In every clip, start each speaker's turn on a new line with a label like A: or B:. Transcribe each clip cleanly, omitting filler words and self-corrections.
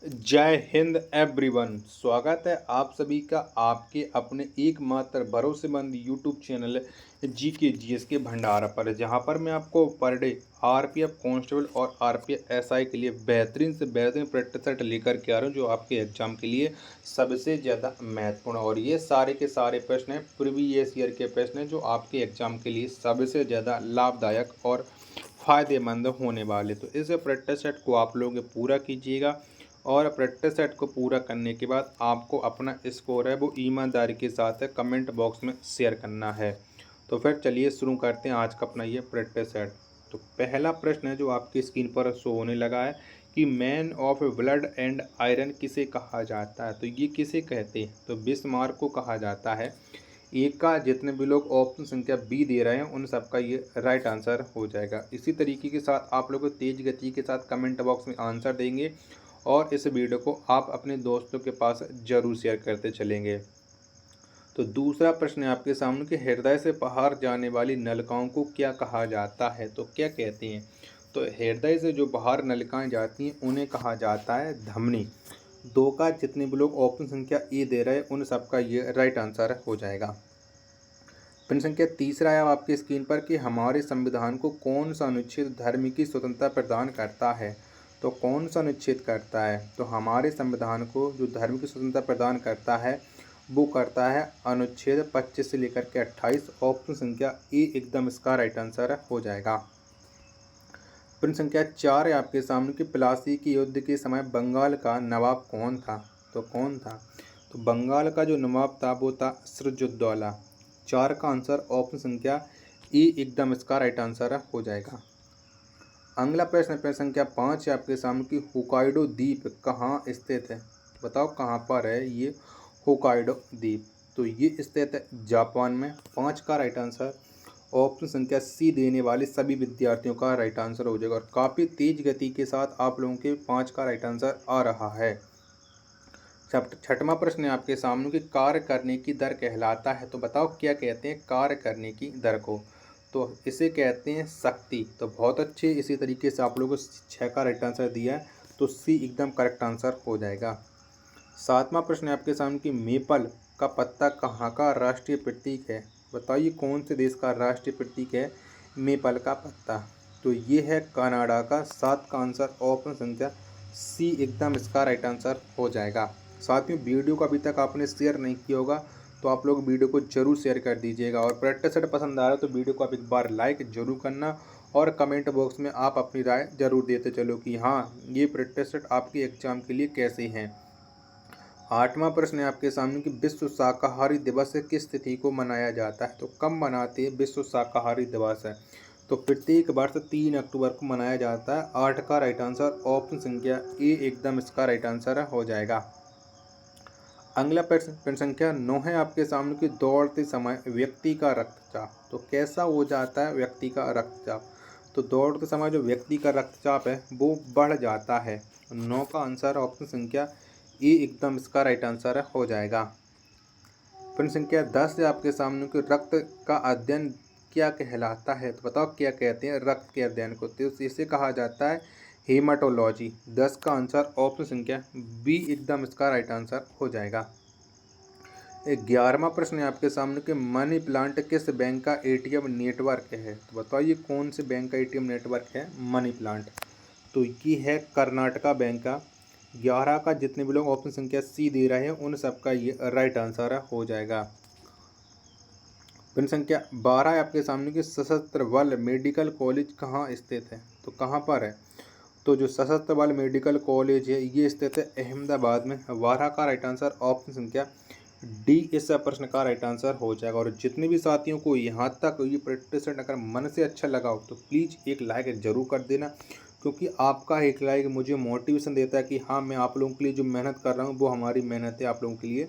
A: जय हिंद एवरीवन। स्वागत है आप सभी का आपके अपने एकमात्र भरोसेमंद यूट्यूब चैनल जी के जीएस के भंडार पर, जहां पर मैं आपको पर डे आरपीएफ कांस्टेबल और आरपीएफ एसआई के लिए बेहतरीन से बेहतरीन प्रैक्टिस सेट लेकर के आ रहा हूं, जो आपके एग्जाम के लिए सबसे ज़्यादा महत्वपूर्ण। और ये सारे के सारे प्रश्न हैं प्रीवियस ईयर के प्रश्न हैं, जो आपके एग्जाम के लिए सबसे ज़्यादा लाभदायक और फ़ायदेमंद होने वाले। तो इस प्रैक्टिस सेट को आप लोग पूरा कीजिएगा और प्रैक्टिस सेट को पूरा करने के बाद आपको अपना स्कोर है वो ईमानदारी के साथ कमेंट बॉक्स में शेयर करना है। तो फिर चलिए शुरू करते हैं आज का अपना ये प्रैक्टिस सेट। तो पहला प्रश्न है जो आपकी स्क्रीन पर शो होने लगा है कि man of blood and iron किसे कहा जाता है। तो ये किसे कहते हैं, तो बिस्मार्क को कहा जाता है। एक का जितने भी लोग ऑप्शन संख्या बी दे रहे हैं उन सबका ये राइट आंसर हो जाएगा। इसी तरीके के साथ आप लोग तेज गति के साथ कमेंट बॉक्स में आंसर देंगे और इस वीडियो को आप अपने दोस्तों के पास जरूर शेयर करते चलेंगे। तो दूसरा प्रश्न है आपके सामने कि हृदय से बाहर जाने वाली नलिकाओं को क्या कहा जाता है। तो क्या कहते हैं, तो हृदय से जो बाहर नलिकाएं जाती हैं उन्हें कहा जाता है धमनी। दो का जितने भी लोग ऑप्शन संख्या ए दे रहे हैं उन सबका ये राइट आंसर हो जाएगा। प्रश्न संख्या तीसरा है आपकी स्क्रीन पर कि हमारे संविधान को कौन सा अनुच्छेद धर्म की स्वतंत्रता प्रदान करता है। तो कौन सा अनुच्छेद करता है, तो हमारे संविधान को जो धर्म की स्वतंत्रता प्रदान करता है वो करता है अनुच्छेद 25 से लेकर के 28। ऑप्शन संख्या ए एकदम इसका राइट आंसर हो जाएगा। प्रश्न संख्या 4 है आपके सामने कि प्लासी के युद्ध के समय बंगाल का नवाब कौन था। तो कौन था, तो बंगाल का जो नवाब था वो था सिराजुद्दौला। 4 का आंसर ऑप्शन संख्या ए एकदम इसका राइट आंसर हो जाएगा। अगला प्रश्न संख्या 5 है आपके सामने कि होकाइडो द्वीप कहाँ स्थित है। बताओ कहाँ पर है ये होकाइडो द्वीप। तो ये स्थित है जापान में। 5 का राइट आंसर ऑप्शन संख्या सी देने वाले सभी विद्यार्थियों का राइट आंसर हो जाएगा। और काफ़ी तेज गति के साथ आप लोगों के 5 का राइट आंसर आ रहा है। छठवां प्रश्न है आपके सामने कि कार्य करने की दर कहलाता है। तो बताओ क्या कहते हैं कार्य करने की दर को, तो इसे कहते हैं शक्ति। तो बहुत अच्छे, इसी तरीके से आप लोगों को 6 का राइट आंसर दिया है, तो सी एकदम करेक्ट आंसर हो जाएगा। सातवां प्रश्न है आपके सामने कि मेपल का पत्ता कहाँ का राष्ट्रीय प्रतीक है। बताइए कौन से देश का राष्ट्रीय प्रतीक है मेपल का पत्ता। तो ये है कनाडा का। 7 का आंसर ऑप्शन संख्या सी एकदम इसका राइट आंसर हो जाएगा। साथियों, वीडियो को अभी तक आपने शेयर नहीं किया होगा तो आप लोग वीडियो को जरूर शेयर कर दीजिएगा। और प्रैक्टिस सेट पसंद आ रहा है तो वीडियो को आप एक बार लाइक जरूर करना और कमेंट बॉक्स में आप अपनी राय जरूर देते चलो कि हाँ ये प्रैक्टिस सेट आपके एग्जाम के लिए कैसे हैं। आठवां प्रश्न है आपके सामने कि विश्व शाकाहारी दिवस किस तिथि को मनाया जाता है। तो कब मनाते हैं विश्व शाकाहारी दिवस है, तो प्रत्येक वर्ष 3 अक्टूबर को मनाया जाता है। 8 का राइट आंसर ऑप्शन संख्या ए एकदम इसका राइट आंसर हो जाएगा। अगला प्रश्न संख्या 9 है आपके सामने कि दौड़ते समय व्यक्ति का रक्तचाप तो कैसा हो जाता है व्यक्ति का रक्तचाप। तो दौड़ते समय जो व्यक्ति का रक्तचाप है वो बढ़ जाता है। 9 का आंसर ऑप्शन संख्या ए एकदम इसका राइट आंसर हो जाएगा। प्रश्न संख्या 10 है आपके सामने कि रक्त का अध्ययन क्या कहलाता है। तो बताओ क्या कहते हैं रक्त के अध्ययन को, तो इसे कहा जाता है हेमाटोलॉजी। 10 का आंसर ऑप्शन संख्या बी एकदम इसका राइट आंसर हो जाएगा। 11वां प्रश्न है आपके सामने कि मनी प्लांट किस बैंक का एटीएम नेटवर्क है। तो बताइए कौन से बैंक का एटीएम नेटवर्क है मनी प्लांट। तो ये है कर्नाटका बैंक का। 11 का जितने भी लोग ऑप्शन संख्या सी दे रहे हैं उन सबका ये राइट आंसर हो जाएगा। प्रश्न संख्या 12 है आपके सामने कि सशस्त्र बल मेडिकल कॉलेज कहाँ स्थित है। तो कहाँ पर है, तो जो सशस्त्र बल मेडिकल कॉलेज है ये स्थित है अहमदाबाद में। 12 का राइट आंसर ऑप्शन संख्या डी इस प्रश्न का राइट आंसर हो जाएगा। और जितने भी साथियों को यहाँ तक ये प्रैक्टिस अगर मन से अच्छा लगा हो तो प्लीज़ एक लाइक जरूर कर देना, क्योंकि आपका एक लाइक मुझे मोटिवेशन देता है कि हाँ मैं आप लोगों के लिए जो मेहनत कर रहा हूँ वो हमारी मेहनत है आप लोगों के लिए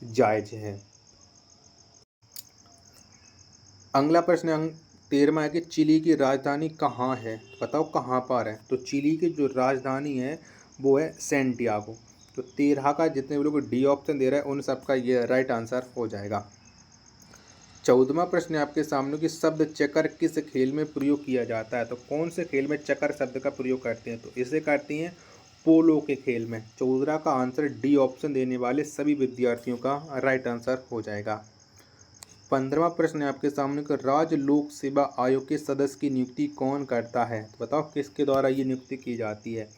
A: जायज़ है। अगला प्रश्न 13वां है कि चिली की राजधानी कहाँ है। बताओ कहाँ पर है, तो चिली की जो राजधानी है वो है सैंटियागो। तो 13 का जितने भी लोग डी ऑप्शन दे रहे हैं उन सबका ये राइट आंसर हो जाएगा। 14वां प्रश्न है आपके सामने कि शब्द चक्कर किस खेल में प्रयोग किया जाता है। तो कौन से खेल में चक्कर शब्द का प्रयोग करते हैं, तो इसे करते हैं पोलो के खेल में। 14 का आंसर डी ऑप्शन देने वाले सभी विद्यार्थियों का राइट आंसर हो जाएगा। 15वां प्रश्न है आपके सामने कि राज्य लोक सेवा आयोग के सदस्य की नियुक्ति कौन करता है? तो बताओ किसके द्वारा ये नियुक्ति की जाती है?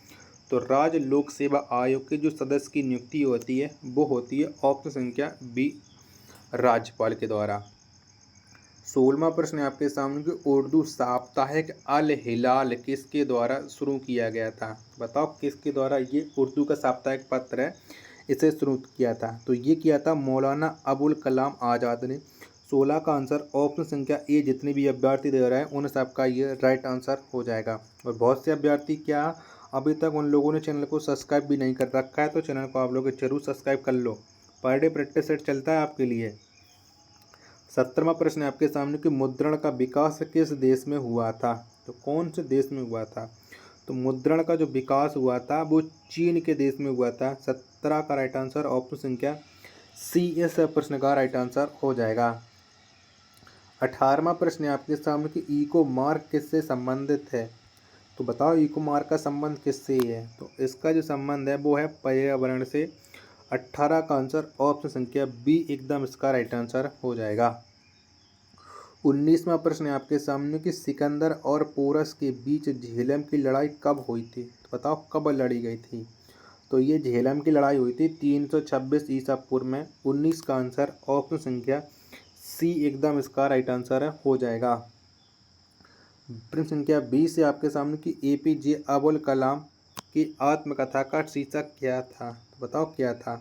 A: तो राज्य लोक सेवा आयोग के जो सदस्य की नियुक्ति होती है वो होती है ऑप्शन संख्या बी, राज्यपाल के द्वारा। 16वां प्रश्न है आपके सामने कि उर्दू साप्ताहिक अल हिलाल किसके द्वारा शुरू किया गया था? बताओ किसके द्वारा ये उर्दू का साप्ताहिक पत्र है इसे शुरू किया था? तो ये किया था मौलाना अबुल कलाम आज़ाद ने। 16 का आंसर ऑप्शन संख्या ए जितने भी अभ्यर्थी दे रहे हैं उन सबका ये राइट आंसर हो जाएगा। और बहुत से अभ्यर्थी क्या अभी तक उन लोगों ने चैनल को सब्सक्राइब भी नहीं कर रखा है, तो चैनल को आप लोग जरूर सब्सक्राइब कर लो। पर डे प्रैक्टिस सेट चलता है आपके लिए। 17वां प्रश्न है आपके सामने कि मुद्रण का विकास किस देश में हुआ था? तो कौन से देश में हुआ था? तो मुद्रण का जो विकास हुआ था वो चीन के देश में हुआ था। 17 का राइट आंसर ऑप्शन संख्या सी इस प्रश्न का राइट आंसर हो जाएगा। 18वां प्रश्न है आपके सामने कि इको मार्क किससे संबंधित है? तो बताओ इको मार्क का संबंध किससे है? तो इसका जो संबंध है वो है पर्यावरण से। 18 का आंसर ऑप्शन संख्या बी एकदम इसका राइट आंसर हो जाएगा। 19वां प्रश्न है आपके सामने कि सिकंदर और पोरस के बीच झेलम की लड़ाई कब हुई थी? तो बताओ कब लड़ी गई थी? तो ये झेलम की लड़ाई हुई थी 326 ईसा पूर्व में। 19 का आंसर ऑप्शन संख्या सी एकदम इसका राइट आंसर हो जाएगा। प्रश्न संख्या 20 है आपके सामने कि एपीजे अबुल कलाम की आत्मकथा का शीर्षक क्या था? तो बताओ क्या था?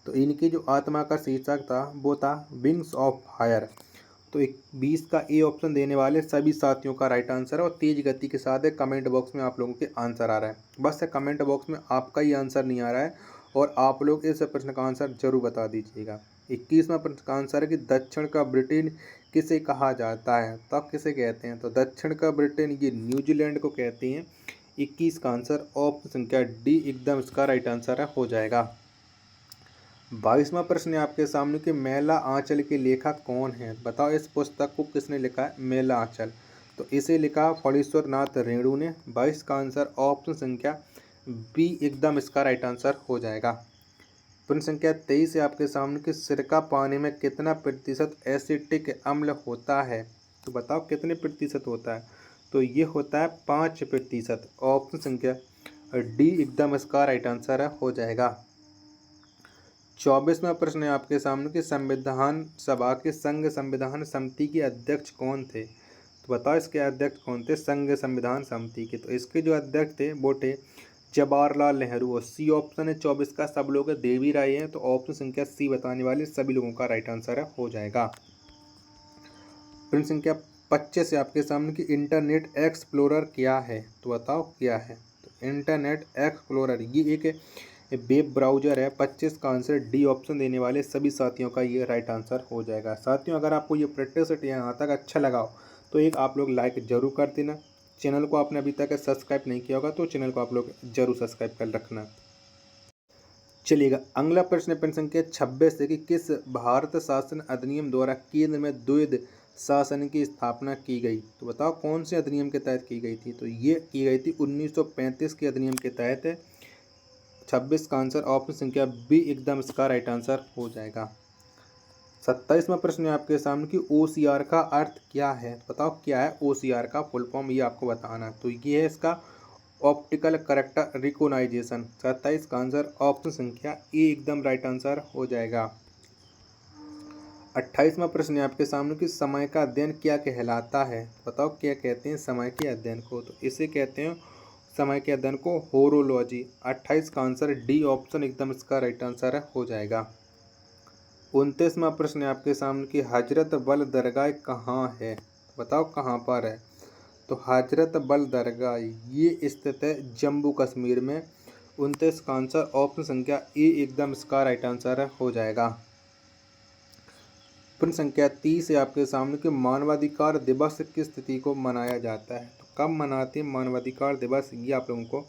A: तो इनकी जो आत्मा का शीर्षक था वो था विंग्स ऑफ फायर। तो 20 का ए ऑप्शन देने वाले सभी साथियों का राइट आंसर है। और तेज गति के साथ कमेंट बॉक्स में आप लोगों के आंसर आ रहा है। बस कमेंट बॉक्स में आपका ही आंसर नहीं आ रहा है और आप लोग इस प्रश्न का आंसर जरूर बता दीजिएगा। 21वां प्रश्न का आंसर है कि दक्षिण का ब्रिटेन किसे कहा जाता है? तो आप किसे कहते हैं? तो दक्षिण का ब्रिटेन ये न्यूजीलैंड को कहते हैं। 21 का आंसर ऑप्शन संख्या डी एकदम इसका राइट आंसर हो जाएगा। 22वां प्रश्न है आपके सामने कि मेला आंचल के लेखक कौन है? बताओ इस पुस्तक को किसने लिखा है मेला आंचल? तो इसे लिखा फणीश्वर नाथ रेणु ने। 22 का आंसर ऑप्शन संख्या बी एकदम इसका राइट आंसर हो जाएगा। प्रश्न संख्या 23 है आपके सामने कि सिरका पानी में कितना प्रतिशत एसिटिक अम्ल होता है? तो बताओ कितने प्रतिशत होता है? तो ये होता है 5%। ऑप्शन संख्या डी एकदम इसका राइट आंसर हो जाएगा। 24वां प्रश्न है आपके सामने कि संविधान सभा के संघ संविधान समिति के अध्यक्ष कौन थे? तो बताओ इसके अध्यक्ष कौन थे संघ संविधान समिति के? तो इसके जो अध्यक्ष थे वो थे जवाहरलाल नेहरू। और सी ऑप्शन है 24 का सब लोग देवी राय हैं। तो ऑप्शन संख्या सी बताने वाले सभी लोगों का राइट आंसर हो जाएगा। प्रश्न संख्या 25 है आपके सामने कि इंटरनेट एक्सप्लोरर क्या है? तो बताओ क्या है? तो इंटरनेट एक्सप्लोरर ये एक वेब ब्राउज़र है। 25 का आंसर डी ऑप्शन देने वाले सभी साथियों का ये राइट आंसर हो जाएगा। साथियों अगर आपको ये प्रैक्टिस सेट यहाँ तक अच्छा लगा हो तो एक आप लोग लाइक ज़रूर कर देना। चैनल को आपने अभी तक सब्सक्राइब नहीं किया होगा तो चैनल को आप लोग जरूर सब्सक्राइब कर रखना। चलिएगा अगला प्रश्न संख्या 26 है कि किस भारत शासन अधिनियम द्वारा केंद्र में द्वैध शासन की स्थापना की गई? तो बताओ कौन से अधिनियम के तहत की गई थी? तो ये की गई थी 1935 के अधिनियम के तहत। 26 का आंसर ऑप्शन संख्या बी एकदम इसका राइट आंसर हो जाएगा। 27वां प्रश्न है आपके सामने कि OCR का अर्थ क्या है? बताओ क्या है OCR का फुल फॉर्म, ये आपको बताना। तो ये है इसका ऑप्टिकल करेक्टर रिकॉग्नाइजेशन। 27 का आंसर ऑप्शन संख्या ए एकदम राइट आंसर हो जाएगा। 28वां प्रश्न है आपके सामने कि समय का अध्ययन क्या कहलाता है? बताओ क्या कहते हैं समय के अध्ययन को? तो इसे कहते हैं समय के अध्ययन को होरोलॉजी। 28 का आंसर डी ऑप्शन एकदम इसका राइट आंसर हो जाएगा। 29वां प्रश्न है आपके सामने कि हजरत बल दरगाह कहाँ है? बताओ कहाँ पर है? तो हजरत बल दरगाह ये स्थित है जम्मू कश्मीर में। 29 का आंसर ऑप्शन संख्या ए एकदम इसका राइट आंसर हो जाएगा। प्रश्न संख्या 30 है आपके सामने कि मानवाधिकार दिवस किस तिथि को मनाया जाता है? तो कब मनाते हैं मानवाधिकार दिवस ये आप लोगों को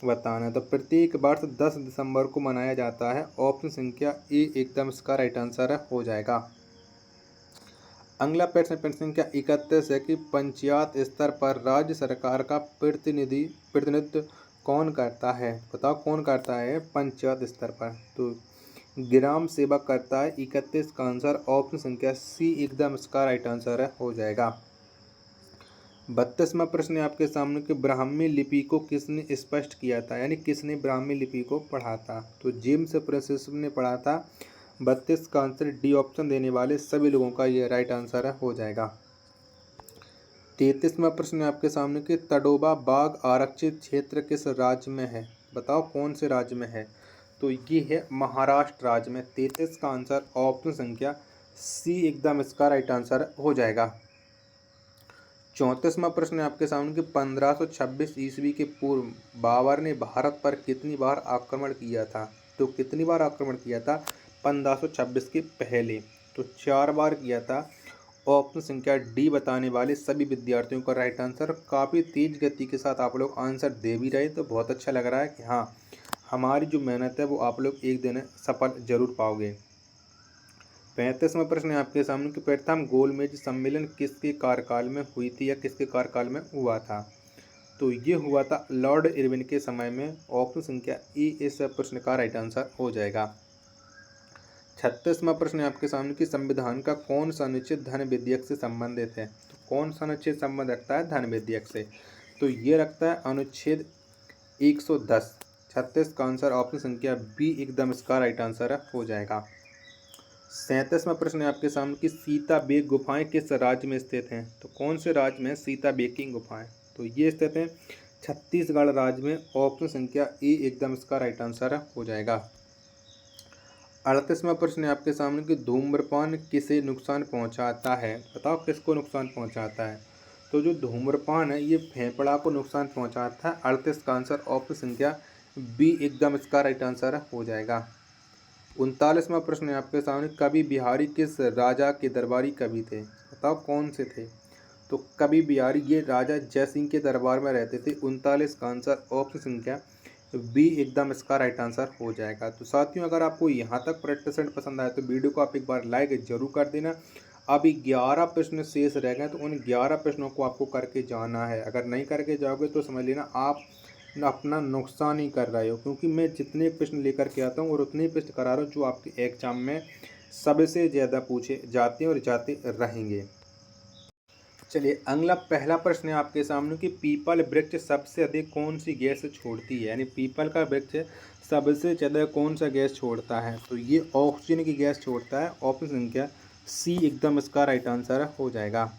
A: बताना है। तो प्रत्येक वर्ष 10 दिसंबर को मनाया जाता है। ऑप्शन संख्या ए एकदम इसका राइट आंसर हो जाएगा। अगला प्रश्न संख्या 31 है कि पंचायत स्तर पर राज्य सरकार का प्रतिनिधित्व कौन करता है, बताओ कौन करता है पंचायत स्तर पर। तो ग्राम सेवक करता है 31 का आंसर ऑप्शन संख्या सी एकदम इसका राइट आंसर है हो जाएगा। 32वां प्रश्न है आपके सामने कि ब्राह्मी लिपि को किसने स्पष्ट किया था, यानी किसने ब्राह्मी लिपि को पढ़ा था। तो जेम्स प्रेसिस ने पढ़ा था। 32 का आंसर डी ऑप्शन देने वाले सभी लोगों का ये राइट आंसर है हो जाएगा। 33वां प्रश्न है आपके सामने कि तडोबा बाघ आरक्षित क्षेत्र किस राज्य में है, बताओ कौन से राज्य में है। तो ये है महाराष्ट्र राज्य में। 33 का आंसर ऑप्शन संख्या सी एकदम इसका राइट आंसर हो जाएगा। 34वां प्रश्न है आपके सामने कि 1526 ईस्वी के पूर्व बाबर ने भारत पर कितनी बार आक्रमण किया था। तो कितनी बार आक्रमण किया था 1526 के पहले। तो 4 बार किया था। ऑप्शन संख्या डी बताने वाले सभी विद्यार्थियों का राइट आंसर। काफ़ी तेज गति के साथ आप लोग आंसर दे भी रहे, तो बहुत अच्छा लग रहा है कि हाँ हमारी जो मेहनत है वो आप लोग एक दिन सफल जरूर पाओगे। 35वां प्रश्न है आपके सामने कि प्रथम गोलमेज सम्मेलन किसके कार्यकाल में हुई थी या किसके कार्यकाल में हुआ था। तो ये हुआ था लॉर्ड इरविन के समय में। ऑप्शन संख्या ई इस प्रश्न का राइट आंसर हो जाएगा। 36वां प्रश्न है आपके सामने कि संविधान का कौन सा अनुच्छेद धन विधेयक से संबंधित है। तो कौन सा अनुच्छेद संबंध रखता है धन विधेयक से। तो ये रखता है अनुच्छेद 110। 36 का आंसर ऑप्शन संख्या बी एकदम इसका राइट आंसर हो जाएगा। 37वां प्रश्न है आपके सामने कि सीता बेग गुफाएं किस राज्य में स्थित हैं। तो कौन से राज्य में सीता बेग की गुफाएं। तो ये स्थित हैं छत्तीसगढ़ राज्य में। ऑप्शन संख्या ए एकदम इसका राइट आंसर हो जाएगा। 38वां प्रश्न है आपके सामने कि धूम्रपान किसे नुकसान पहुंचाता है, बताओ किसको नुकसान पहुंचाता है। तो जो धूम्रपान है ये फेफड़ा को नुकसान पहुंचाता है। 38 का आंसर ऑप्शन संख्या बी एकदम इसका राइट आंसर हो जाएगा। 39वां प्रश्न है आपके सामने कवि बिहारी किस राजा के दरबारी कवि थे, बताओ कौन से थे। तो कवि बिहारी ये राजा जयसिंह के दरबार में रहते थे। 39 का आंसर ऑप्शन संख्या बी एकदम इसका राइट आंसर हो जाएगा। तो साथियों अगर आपको यहाँ तक प्रैक्टिस सेट पसंद आया तो वीडियो को आप एक बार लाइक जरूर कर देना। अभी 11 प्रश्न शेष रह गए, तो उन 11 प्रश्नों को आपको करके जाना है। अगर नहीं करके जाओगे तो समझ लेना आप अपना नुकसान ही कर रहे हो, क्योंकि मैं जितने प्रश्न लेकर के आता हूँ और उतने प्रश्न करा रहा हूँ जो आपके एग्जाम में सबसे ज़्यादा पूछे जाते हैं और जाते रहेंगे। चलिए अगला पहला प्रश्न है आपके सामने कि पीपल वृक्ष सबसे अधिक कौन सी गैस छोड़ती है, यानी पीपल का वृक्ष सबसे ज़्यादा कौन सा गैस छोड़ता है। तो ये ऑक्सीजन की गैस छोड़ता है। ऑप्शन संख्या सी एकदम इसका राइट आंसर हो जाएगा।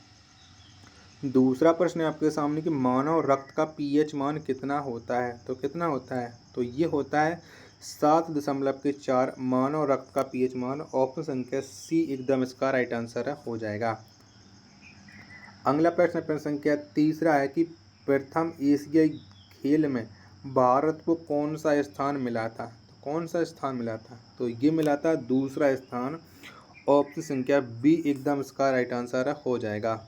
A: दूसरा प्रश्न है आपके सामने कि मानव रक्त का पीएच मान कितना होता है। तो कितना होता है। तो ये होता है 7.4 मानव रक्त का पीएच मान। ऑप्शन संख्या सी एकदम इसका राइट आंसर हो जाएगा। अगला प्रश्न संख्या तीसरा है कि प्रथम एशियाई खेल में भारत को कौन सा स्थान मिला था। तो कौन सा स्थान मिला था। तो ये मिला था दूसरा स्थान। ऑप्शन संख्या बी एकदम इसका राइट आंसर हो जाएगा।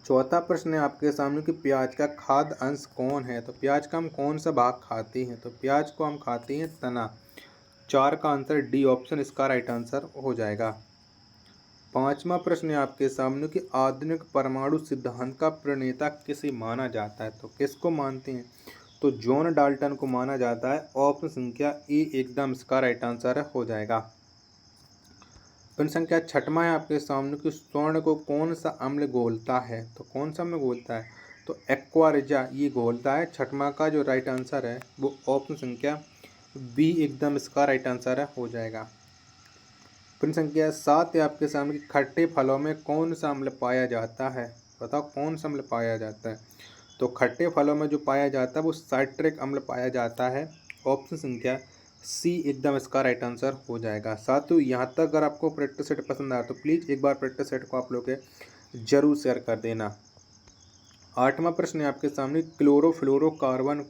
A: चौथा प्रश्न है आपके सामने कि प्याज का खाद्य अंश कौन है। तो प्याज का हम कौन सा भाग खाते हैं। तो प्याज को हम खाते हैं तना। 4 का आंसर डी ऑप्शन इसका राइट आंसर हो जाएगा। पांचवा प्रश्न है आपके सामने कि आधुनिक परमाणु सिद्धांत का प्रणेता किसे माना जाता है। तो किसको मानते हैं। तो जॉन डाल्टन को माना जाता है। ऑप्शन संख्या ए एकदम इसका राइट आंसर हो जाएगा। प्रश्न संख्या छठवां है आपके सामने कि स्वर्ण को कौन सा अम्ल घोलता है। तो कौन सा अम्ल घोलता है। तो एक्वारिजा ये घोलता है। छठवां का जो राइट आंसर है वो ऑप्शन संख्या बी एकदम इसका राइट आंसर हो जाएगा। प्रश्न संख्या 7 है आपके सामने कि खट्टे फलों में कौन सा अम्ल पाया जाता है। बताओ कौन सा अम्ल पाया जाता है। तो खट्टे फलों में जो पाया जाता है वो साइट्रिक अम्ल पाया जाता है। ऑप्शन संख्या सी एकदम इसका राइट आंसर हो जाएगा। साथियों यहाँ तक अगर आपको प्रैक्टिस सेट पसंद आया तो प्लीज़ एक बार प्रैक्टिस सेट को आप लोग जरूर शेयर कर देना। आठवां प्रश्न है आपके सामने क्लोरोफ्लोरोकार्बन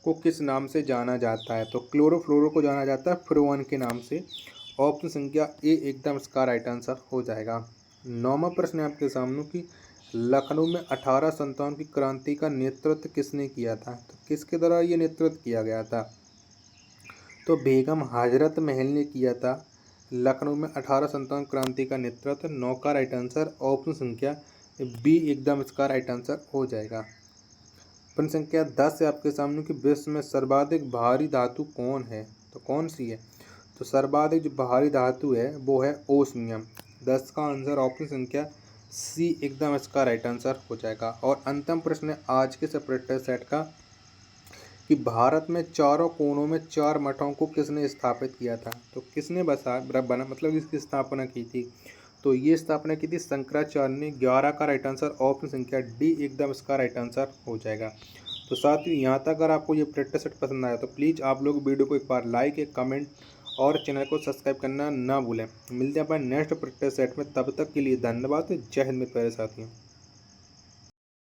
A: को किस नाम से जाना जाता है। तो क्लोरोफ्लोरो को जाना जाता है फ्लोरोन के नाम से। ऑप्शन संख्या ए एकदम इसका राइट आंसर हो जाएगा। नौवां प्रश्न है आपके सामने कि लखनऊ में 1857 की क्रांति का नेतृत्व किसने किया था। तो किसके द्वारा ये नेतृत्व किया गया था। तो बेगम हजरत महल ने किया था। लखनऊ में 1857 क्रांति का नेतृत्व। 9 का राइट आंसर ऑप्शन संख्या बी एकदम इसका राइट आंसर हो जाएगा। प्रश्न संख्या 10 है आपके सामने कि विश्व में सर्वाधिक भारी धातु कौन है, तो कौन सी है। तो सर्वाधिक जो भारी धातु है वो है ओस्मियम। 10 का आंसर ऑप्शन संख्या सी एकदम इसका राइट आंसर हो जाएगा। और अंतिम प्रश्न है आज के सेपरेटर सेट का कि भारत में चारों कोनों में 4 मठों को किसने स्थापित किया था। तो किसने बना मतलब इसकी स्थापना की थी। तो ये स्थापना की थी शंकराचार्य ने। 11 का राइट आंसर ऑप्शन संख्या डी एकदम इसका राइट आंसर हो जाएगा। तो साथियों यहाँ तक अगर आपको ये प्रैक्टिस सेट पसंद आया तो प्लीज़ आप लोग वीडियो को एक बार लाइक एक कमेंट और चैनल को सब्सक्राइब करना ना भूलें। मिलते हैं अपने नेक्स्ट प्रैक्टिस सेट में, तब तक के लिए धन्यवाद। जय हिंद मेरे प्यारे साथियों।